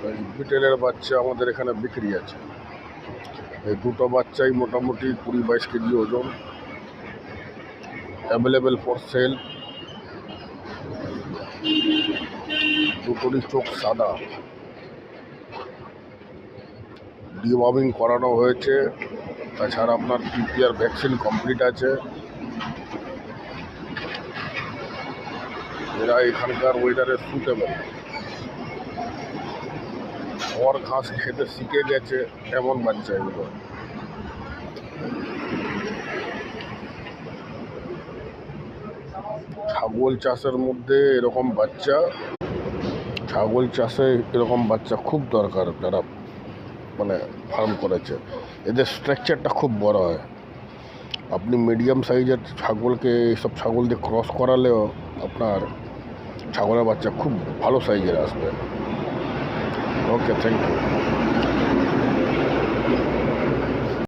এই বিটেলের বাচ্চা আমাদের এখানে বিক্রি আছে। এই দুটো বাচ্চাই মোটামুটি 20-22 কেজি ওজন, অ্যাভেলেবেল ফর সেল। দুটোরই চোখ সাদা, ডিওয়ার্মিং করানো হয়েছে, তাছাড়া আপনার পিপিআর ভ্যাকসিন কমপ্লিট আছে। এরা এখানকার ওয়েদারে সুটেবল, খড় ঘাস খেতে শিখে গেছে এমন বাচ্চা এগুলো। ছাগল চাষের মধ্যে এরকম বাচ্চা, ছাগল চাষে এরকম বাচ্চা খুব দরকার যারা মানে ফার্ম করেছে। এদের স্ট্রাকচারটা খুব বড় হয়। আপনি মিডিয়াম সাইজের ছাগলকে এইসব ছাগল দিয়ে ক্রস করালেও আপনার ছাগলের বাচ্চা খুব ভালো সাইজের আসবে। ওকে, থ্যাংক ইউ।